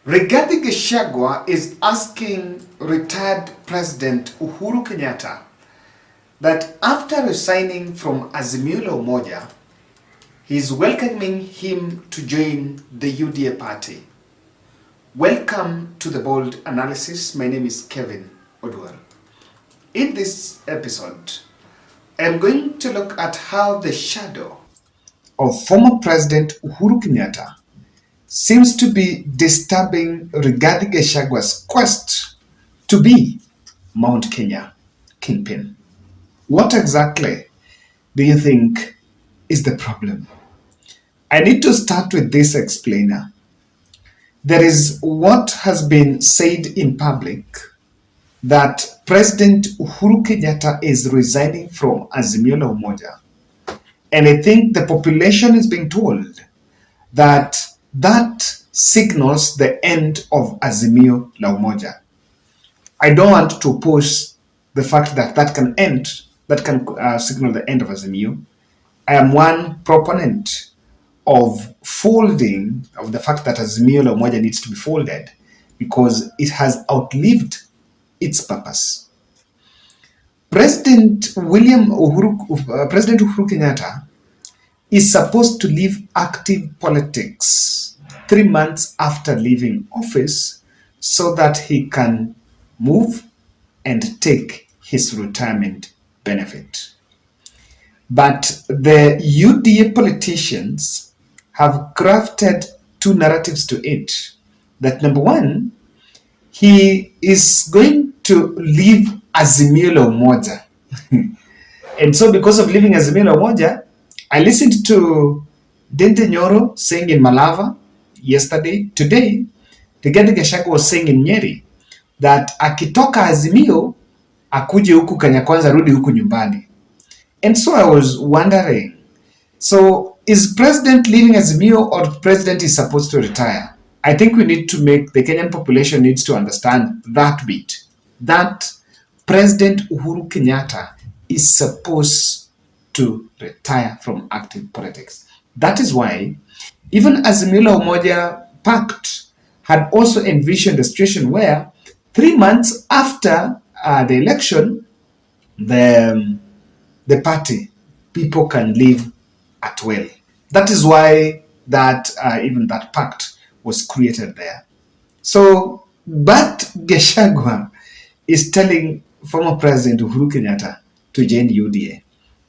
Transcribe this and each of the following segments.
Rigathi Gachagua is asking retired President Uhuru Kenyatta that after resigning from Azimio la Umoja, he is welcoming him to join the UDA party. Welcome to the Bold Analysis. My name is Kevin Oduor. In this episode, I'm going to look at how the shadow of former President Uhuru Kenyatta seems to be disturbing Rigathi Gachagua's quest to be Mount Kenya kingpin. What exactly do you think is the problem? I need to start with this explainer. There is what has been said in public that President Uhuru Kenyatta is resigning from Azimio la Umoja. And I think the population is being told that signals the end of Azimio la Umoja. I don't want to oppose the fact that that can signal the end of Azimio. I am one proponent of folding, of the fact that Azimio la Umoja needs to be folded because it has outlived its purpose. President Uhuru Kenyatta is supposed to leave active politics 3 months after leaving office so that he can move and take his retirement benefit. But the UDA politicians have crafted two narratives to it. That number one, he is going to leave Azimio la Umoja. And so because of leaving Azimio la Umoja, I listened to Dente Nyoro saying in Malava yesterday. Today, Rigathi Gachagua was saying in Nyeri that akitoka Azimio, akuje huku Kenya Kwanza, rudi huku nyumbani. And so I was wondering, so is president leaving Azimio or president is supposed to retire? I think we need to make, the Kenyan population needs to understand that bit, that President Uhuru Kenyatta is supposed to retire from active politics. That is why even Azimio la Umoja Pact had also envisioned a situation where 3 months after the election, the party, people can live at will. That is why that even that pact was created there. So, but Gachagua is telling former President Uhuru Kenyatta to join UDA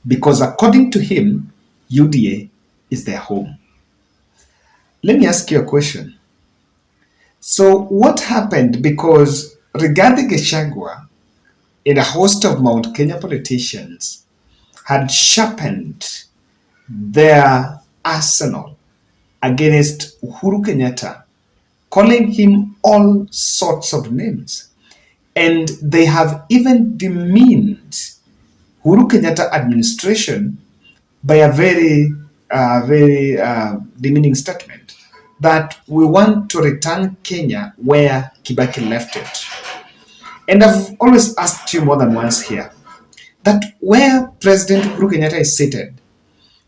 because according to him, UDA is their home. Let me ask you a question. So what happened? Because Rigathi Gachagua and a host of Mount Kenya politicians had sharpened their arsenal against Uhuru Kenyatta, calling him all sorts of names. And they have even demeaned Uhuru Kenyatta administration by a very demeaning statement that we want to return Kenya where Kibaki left it. And I've always asked you more than once here that where President Uhuru Kenyatta is seated,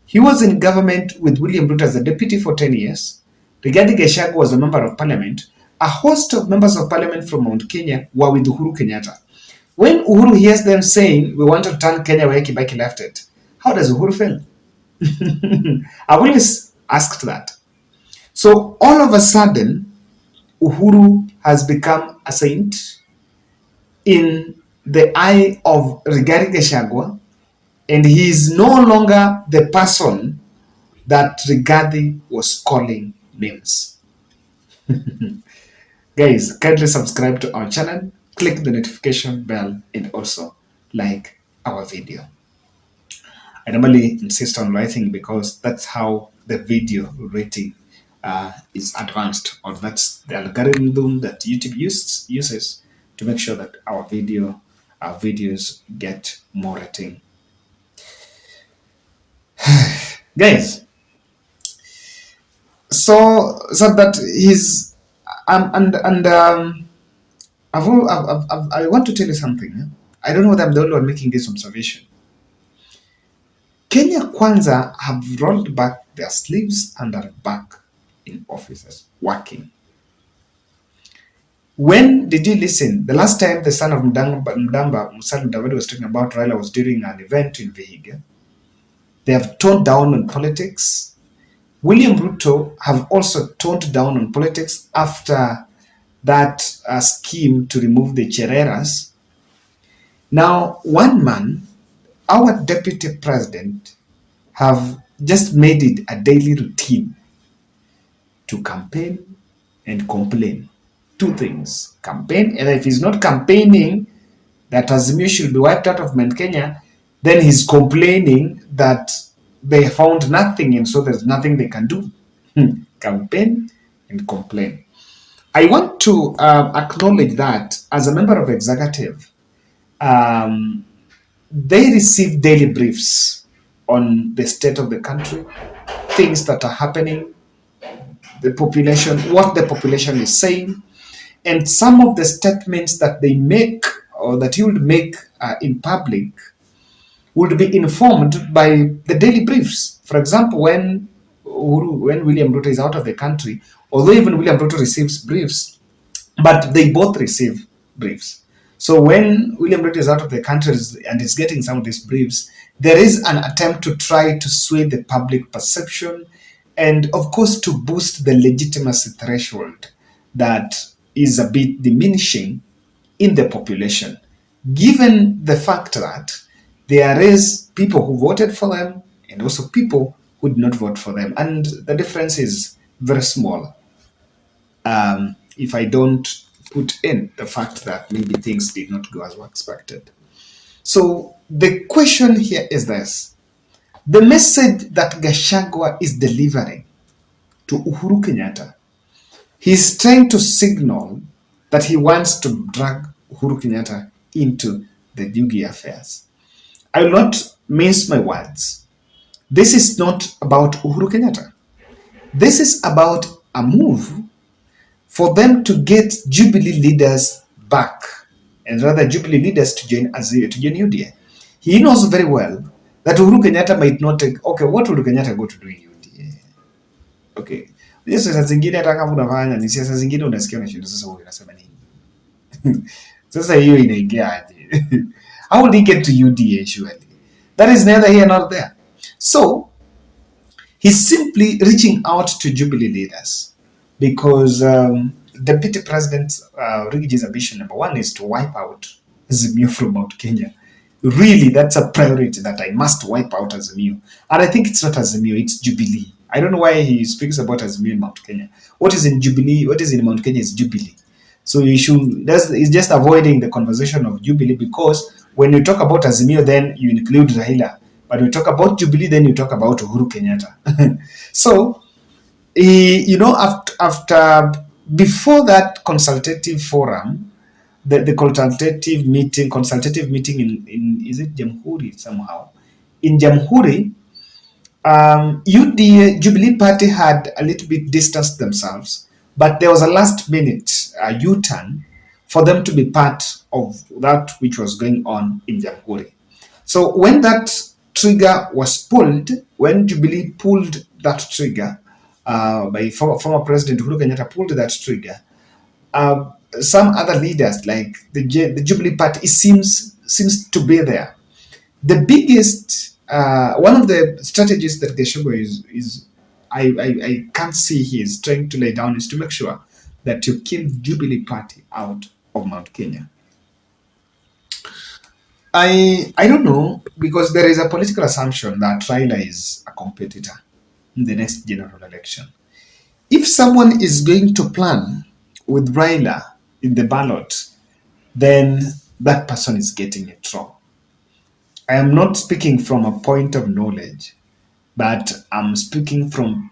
he was in government with William Ruto as a deputy for 10 years. Rigathi Gachagua was a member of parliament. A host of members of parliament from Mount Kenya were with Uhuru Kenyatta. When Uhuru hears them saying, we want to turn Kenya where Kibaki left it, how does Uhuru feel? I've always asked that. So all of a sudden, Uhuru has become a saint in the eye of Rigathi Gachagua, and he is no longer the person that Rigathi was calling names. Guys, kindly subscribe to our channel, click the notification bell, and also like our video. I normally insist on writing because that's how the video rating is advanced, or that's the algorithm that YouTube uses to make sure that our videos get more rating. Guys, so that he's I want to tell you something. I don't know whether I'm the only one making this observation. Kenya Kwanza have rolled back their sleeves and are back in offices working. When did you listen? The last time the son of Mdamba, Musalia Mudavadi, was talking about Raila was during an event in Vihiga. They have toned down on politics. William Ruto have also toned down on politics after that scheme to remove the Chereras. Now, one man, our deputy president, have just made it a daily routine to campaign and complain. Two things. Campaign, and if he's not campaigning that Azimio should be wiped out of Mount Kenya, then he's complaining that they found nothing and so there's nothing they can do. Campaign and complain. I want to acknowledge that as a member of executive, um, they receive daily briefs on the state of the country, things that are happening, the population, what the population is saying, and some of the statements that they make or that you would make in public would be informed by the daily briefs. For example, when William Ruto is out of the country, although even William Ruto receives briefs, but they both receive briefs. So when William Ruto is out of the country and is getting some of these briefs, there is an attempt to try to sway the public perception and, of course, to boost the legitimacy threshold that is a bit diminishing in the population, given the fact that there is people who voted for them and also people who did not vote for them. And the difference is very small. If I don't put in the fact that maybe things did not go as were expected. So the question here is this. The message that Gachagua is delivering to Uhuru Kenyatta, he's trying to signal that he wants to drag Uhuru Kenyatta into the Jubilee affairs. I will not mince my words. This is not about Uhuru Kenyatta. This is about a move for them to get Jubilee leaders back, and rather Jubilee leaders to join UDA. He knows very well that Uhuru Kenyatta might not take. Okay, what would Kenyatta go to do in UDA? Okay, siasa zingine hata kama unafanya ni siasa zingine unasikia unashinda sasa wewe unasema nini? Sasa hiyo inaingia aje? How will he get to UDA surely? That is neither here nor there. So he's simply reaching out to Jubilee leaders because Deputy President Rigathi ambition number one is to wipe out Azimio from Mount Kenya. Really, that's a priority that I must wipe out Azimio. And I think it's not Azimio, it's Jubilee. I don't know why he speaks about Azimio in Mount Kenya. What is in Jubilee, what is in Mount Kenya is Jubilee. So he's just avoiding the conversation of Jubilee because when you talk about Azimio, then you include Raila. But when you talk about Jubilee, then you talk about Uhuru Kenyatta. So, before that consultative forum, the consultative meeting in is it Jamhuri somehow? In Jamhuri, UDA Jubilee Party had a little bit distanced themselves, but there was a last minute U-turn for them to be part of that which was going on in Jamhuri. So when that trigger was pulled, when Jubilee pulled that trigger, by former President Uhuru Kenyatta pulled that trigger, some other leaders like the Jubilee Party seems to be there. The biggest one of the strategies that Gachagua is I can't see he is trying to lay down is to make sure that you kill Jubilee Party out of Mount Kenya. I don't know, because there is a political assumption that Raila is a competitor in the next general election. If someone is going to plan with Raila in the ballot, then that person is getting it wrong. I am not speaking from a point of knowledge, but I'm speaking from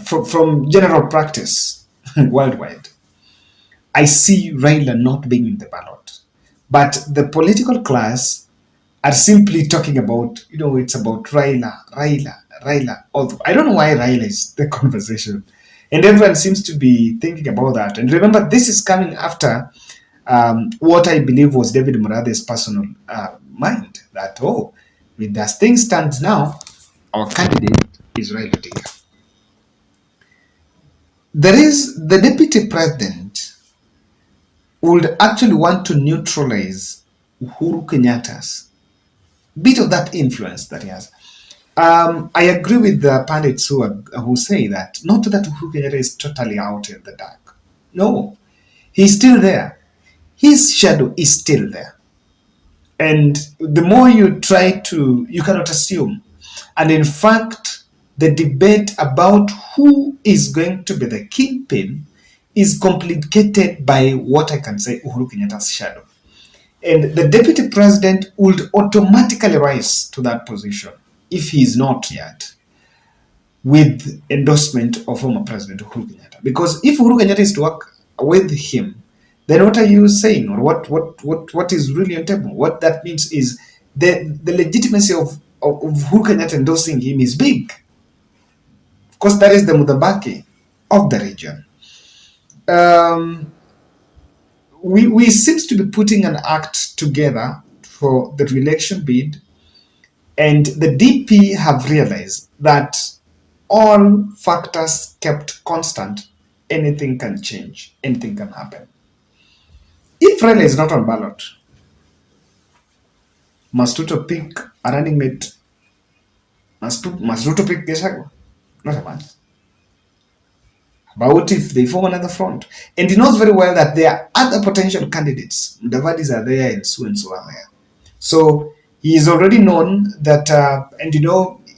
from general practice worldwide. I see Raila not being in the ballot, but the political class are simply talking about, it's about Raila. Although I don't know why Raila is the conversation, and everyone seems to be thinking about that. And remember, this is coming after what I believe was David Murade's personal mind that, as things stand now, our candidate is Raila Odinga. There is the deputy president would actually want to neutralize Uhuru Kenyatta's bit of that influence that he has. I agree with the pundits who say that not that Uhuru Kenyatta is totally out in the dark. No, he's still there. His shadow is still there. And the more you try to, you cannot assume. And in fact, the debate about who is going to be the kingpin is complicated by what I can say Uhuru Kenyatta's shadow. And the deputy president would automatically rise to that position if he is not yet, with endorsement of former President Uhuru Kenyatta. Because if Uhuru Kenyatta is to work with him, then what are you saying, or what is really on table? What that means is the legitimacy of Uhuru Kenyatta endorsing him is big. Of course, that is the Mudabaki of the region. We seems to be putting an act together for the re-election bid, and the DP have realized that all factors kept constant, anything can change, anything can happen. If Raila is not on ballot, must Ruto pick a running mate? Must Ruto pick Gachagua? Not a man. About if they form another front. And he knows very well that there are other potential candidates. Mudavadis are there and so are there. So he is already known that, and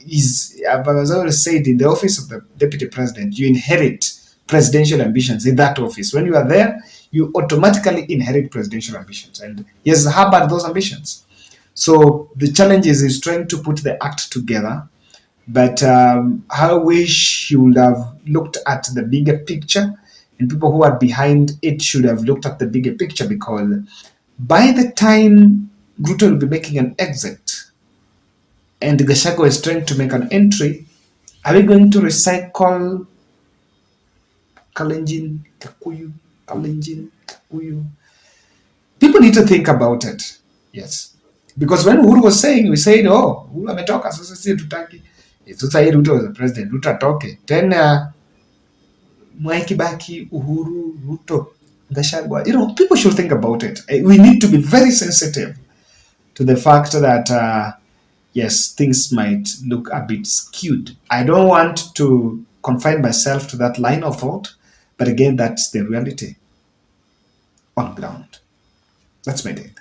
he's, as I already said, in the office of the deputy president, you inherit presidential ambitions in that office. When you are there, you automatically inherit presidential ambitions. And he has harbored those ambitions. So the challenge is trying to put the act together. But I wish he would have looked at the bigger picture, and people who are behind it should have looked at the bigger picture, because by the time Ruto will be making an exit and Gachagua is trying to make an entry, are we going to recycle Kalenjin, Kakuyu, Kalenjin, Kakuyu? People need to think about it. Yes. Because when Uhuru was saying, we said, oh, Uhuru ametoka, sasa sisi tutaki. Sasa hii Ruto was the president, Ruto atoke. Then Mwai Kibaki, Uhuru, Ruto, Gachagua. People should think about it. We need to be very sensitive to the fact that, yes, things might look a bit skewed. I don't want to confine myself to that line of thought, but again, that's the reality on ground. That's my take.